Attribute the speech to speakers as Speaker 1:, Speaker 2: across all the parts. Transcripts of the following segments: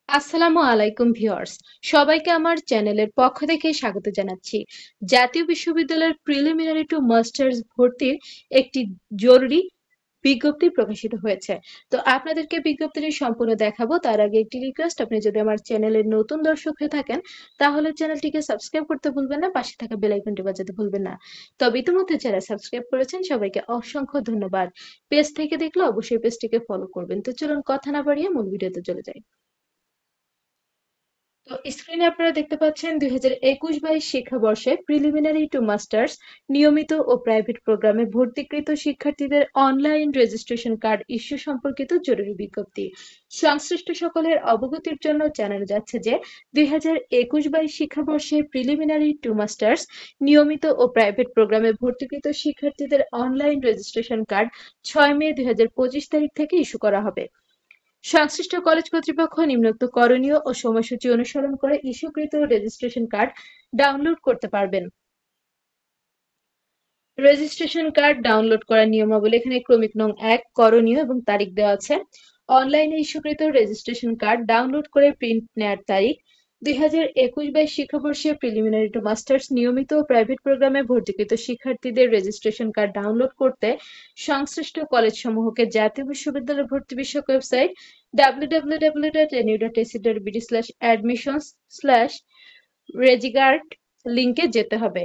Speaker 1: আসসালামু আলাইকুম ভিউয়ার্স, সবাইকে আমার চ্যানেলের পক্ষ থেকে স্বাগত জানাচ্ছি। জাতীয় বিশ্ববিদ্যালয়ের প্রিলিমিনারি টু মাস্টার্স ভর্তির একটি জরুরি বিজ্ঞপ্তি প্রকাশিত হয়েছে। তো আপনাদেরকে বিজ্ঞপ্তিটি সম্পূর্ণ দেখাবো তার আগে একটি রিকোয়েস্ট, আপনি যদি আমার চ্যানেলের নতুন দর্শক হয়ে থাকেন তাহলে চ্যানেলটিকে সাবস্ক্রাইব করতে ভুলবেন না, পাশে থাকা বেল আইকনটি বাজাতে ভুলবেন না। তবে ইতিমধ্যে যারা সাবস্ক্রাইব করেছেন সবাইকে অসংখ্য ধন্যবাদ। পেজ থেকে দেখলে অবশ্যই পেজটিকে ফলো করবেন। তো চলুন কথা না বাড়িয়ে মূল ভিডিওতে চলে যাই। তো স্ক্রিনে আপনারা দেখতে পাচ্ছেন 2021-22 শিক্ষাবর্ষে প্রিলিমিনারি টু মাস্টার্স নিয়মিত ও প্রাইভেট প্রোগ্রামে ভর্তিকৃত শিক্ষার্থীদের অনলাইন রেজিস্ট্রেশন কার্ড ইস্যু সম্পর্কিত জরুরি বিজ্ঞপ্তি। সংশ্লিষ্ট সকলের অবগতির জন্য জানানো যাচ্ছে যে 2021-22 শিক্ষাবর্ষে প্রিলিমিনারি টু মাস্টার্স নিয়মিত ও প্রাইভেট প্রোগ্রামে ভর্তিকৃত শিক্ষার্থীদের অনলাইন রেজিস্ট্রেশন কার্ড 6 মে 2025 তারিখ থেকে ইস্যু করা হবে। সংশ্লিষ্ট কলেজ কর্তৃপক্ষ নিম্নোক্ত করণীয় ও সময়সূচি অনুসরণ করে ইস্যুকৃত রেজিস্ট্রেশন কার্ড ডাউনলোড করতে পারবেন। রেজিস্ট্রেশন কার্ড ডাউনলোড করার নিয়মাবলী এখানে ক্রমিক নং 1 করণীয় এবং তারিখ দেওয়া আছে। অনলাইনে ইস্যুকৃত রেজিস্ট্রেশন কার্ড ডাউনলোড করে প্রিন্ট নেয়ার তারিখ 2021-22 শিক্ষাবর্ষে প্রিলিমিনারি টু মাস্টার্স নিয়মিত ও প্রাইভেট প্রোগ্রামে ভর্তিকৃত শিক্ষার্থীদের রেজিস্ট্রেশন কার্ড ডাউনলোড করতে সংশ্লিষ্ট কলেজসমূহকে জাতীয় বিশ্ববিদ্যালয় ভর্তি বিষয়ক ওয়েবসাইট www.nu.ac.bd/admissions/regard লিংকে যেতে হবে।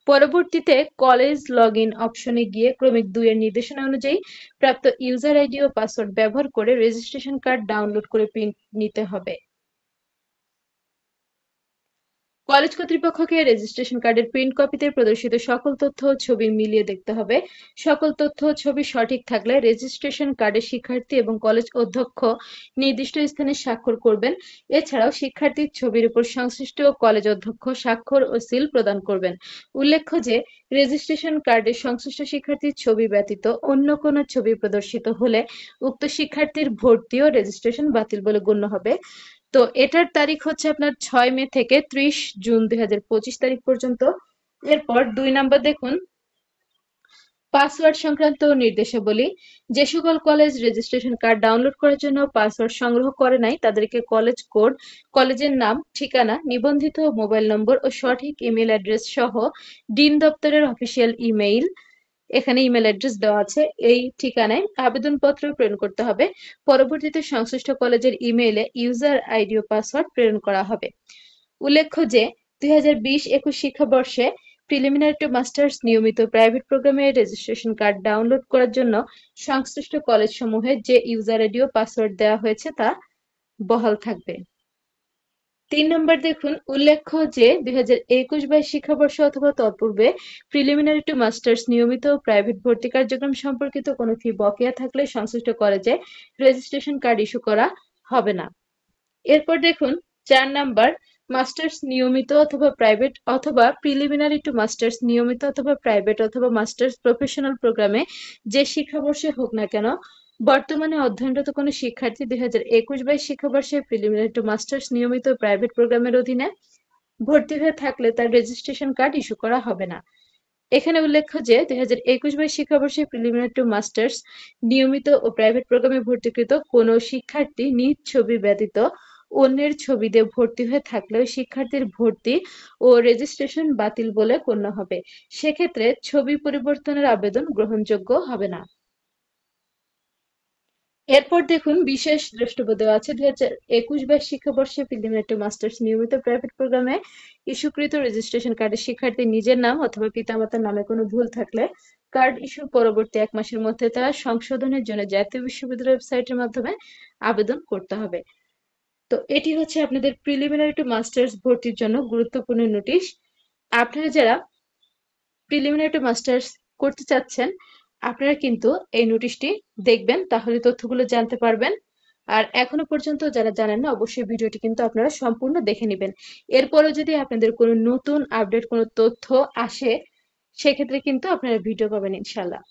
Speaker 1: পরবর্তীতে কলেজ লগইন অপশনে গিয়ে ক্রমিক 2 এর নির্দেশনা অনুযায়ী প্রাপ্ত ইউজার আইডি ও পাসওয়ার্ড ব্যবহার করে রেজিস্ট্রেশন কার্ড ডাউনলোড করে প্রিন্ট নিতে হবে। কলেজ কর্তৃপক্ষকে রেজিস্ট্রেশন কার্ডের প্রিন্ট কপিতে প্রদর্শিত সকল তথ্য ও ছবি মিলিয়ে দেখতে হবে। সকল তথ্য ও ছবি সঠিক থাকলে রেজিস্ট্রেশন কার্ডে শিক্ষার্থী এবং কলেজ অধ্যক্ষ নির্দিষ্ট স্থানে স্বাক্ষর করবেন। এছাড়াও শিক্ষার্থীর ছবির উপর সংশ্লিষ্ট কলেজ অধ্যক্ষ স্বাক্ষর ও সিল প্রদান করবেন। উল্লেখ্য যে রেজিস্ট্রেশন কার্ডে সংশ্লিষ্ট শিক্ষার্থীর ছবি ব্যতীত অন্য কোনো ছবি প্রদর্শিত হলে উক্ত শিক্ষার্থীর ভর্তি ও রেজিস্ট্রেশন বাতিল বলে গণ্য হবে। তো এটার তারিখ হচ্ছে আপনার 6 মে থেকে 30 জুন 2025 তারিখ পর্যন্ত। এরপর 2 নাম্বার দেখুন, পাসওয়ার্ড সংক্রান্ত নির্দেশাবলী। যে সকল কলেজ রেজিস্ট্রেশন কার্ড ডাউনলোড করার জন্য পাসওয়ার্ড সংগ্রহ করে নাই তাদেরকে কলেজ কোড, কলেজের নাম, ঠিকানা, নিবন্ধিত মোবাইল নম্বর ও সঠিক ইমেল অ্যাড্রেস সহ ডিন দপ্তরের অফিসিয়াল ইমেইল, এখানে ইমেল অ্যাড্রেস দেওয়া আছে, এই ঠিকানায় আবেদনপত্র প্রেরণ করতে হবে। পরবর্তীতে সংশ্লিষ্ট কলেজের ইমেইলে ইউজার আইডি ও পাসওয়ার্ড প্রেরণ করা হবে। উল্লেখ্য যে 2020-21 শিক্ষাবর্ষে প্রিলিমিনারি টু মাস্টার্স নিয়মিত প্রাইভেট প্রোগ্রামে রেজিস্ট্রেশন কার্ড ডাউনলোড করার জন্য সংশ্লিষ্ট কলেজসমূহে যে ইউজার আইডি ও পাসওয়ার্ড দেওয়া হয়েছে তা বহাল থাকবে। 3 নম্বর দেখুন, উল্লেখ্য যে 2021-22 শিক্ষাবর্ষ অথবা তৎপূর্বে প্রিলিমিনারি টু মাস্টার্স নিয়মিত ও প্রাইভেট ভর্তি কার্যক্রম সম্পর্কিত কোনো ফি বকেয়া থাকলে সংশ্লিষ্ট কলেজে রেজিস্ট্রেশন কার্ড ইস্যু করা হবে না। এরপর দেখুন 4 নাম্বার, মাস্টার্স নিয়মিত অথবা প্রাইভেট অথবা প্রিলিমিনারি টু মাস্টার্স নিয়মিত অথবা প্রাইভেট অথবা মাস্টার্স প্রফেশনাল প্রোগ্রামে যে শিক্ষাবর্ষে হোক না কেন বর্তমানে অধ্যয়নরত কোনো শিক্ষার্থী 2021-22 শিক্ষাবর্ষে প্রিলিমিনারি টু মাস্টার্স নিয়মিত প্রাইভেট প্রোগ্রামের অধীনে ভর্তি হয়ে থাকলে তার রেজিস্ট্রেশন কার্ড ইস্যু করা হবে না। এখানে উল্লেখ্য যে 2021-22 শিক্ষাবর্ষে প্রিলিমিনারি টু মাস্টার্স নিয়মিত ও প্রাইভেট প্রোগ্রামে ভর্তিকৃত কোনো শিক্ষার্থী নিজ ছবি ব্যতীত অন্যের ছবি দিয়ে ভর্তি হয়ে থাকলে ওই শিক্ষার্থীর ভর্তি ও রেজিস্ট্রেশন বাতিল বলে গণ্য হবে। সেক্ষেত্রে ছবি পরিবর্তনের আবেদন গ্রহণযোগ্য হবে না। এরপর দেখুন, বিশেষ দ্রষ্টব্য দেওয়া আছে 2021-22 শিক্ষাবর্ষে প্রিলিমিনারি টু মাস্টার্স নিয়মিত প্রাইভেট প্রোগ্রামে ইস্যুকৃত রেজিস্ট্রেশন কার্ডে শিক্ষার্থীর নিজের নাম অথবা পিতামাতার নামে কোনো ভুল থাকলে কার্ড ইস্যুর পরবর্তী 1 মাসের মধ্যে তা সংশোধনের জন্য জাতীয় বিশ্ববিদ্যালয় ওয়েবসাইটের মাধ্যমে আবেদন করতে হবে। তো এটি হচ্ছে আপনাদের প্রিলিমিনারি টু মাস্টার্স ভর্তির জন্য গুরুত্বপূর্ণ নোটিশ। আপনারা যারা প্রিলিমিনারি টু মাস্টার্স করতে চাচ্ছেন আপনারা কিন্তু এই নোটিশটি দেখবেন, তাহলে তথ্যগুলো জানতে পারবেন। আর এখনো পর্যন্ত যারা জানেন না অবশ্যই ভিডিওটি কিন্তু আপনারা সম্পূর্ণ দেখে নেবেন। এরপরও যদি আপনাদের কোনো নতুন আপডেট কোনো তথ্য আসে সেক্ষেত্রে কিন্তু আপনারা ভিডিও পাবেন ইনশাল্লাহ।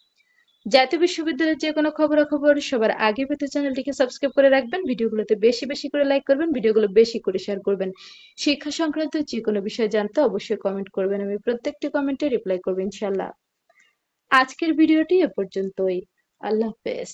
Speaker 1: জাতীয় বিশ্ববিদ্যালয়ের যে কোনো খবরাখবর সবার আগে পেতে চ্যানেলটিকে সাবস্ক্রাইব করে রাখবেন, ভিডিওগুলোতে বেশি বেশি করে লাইক করবেন, ভিডিওগুলো বেশি করে শেয়ার করবেন। শিক্ষা সংক্রান্ত যে কোনো বিষয় জানতে অবশ্যই কমেন্ট করবেন, আমি প্রত্যেকটি কমেন্টে রিপ্লাই করবো ইনশাল্লাহ। আজকের ভিডিওটি এ পর্যন্তই। আল্লাহ হাফেজ।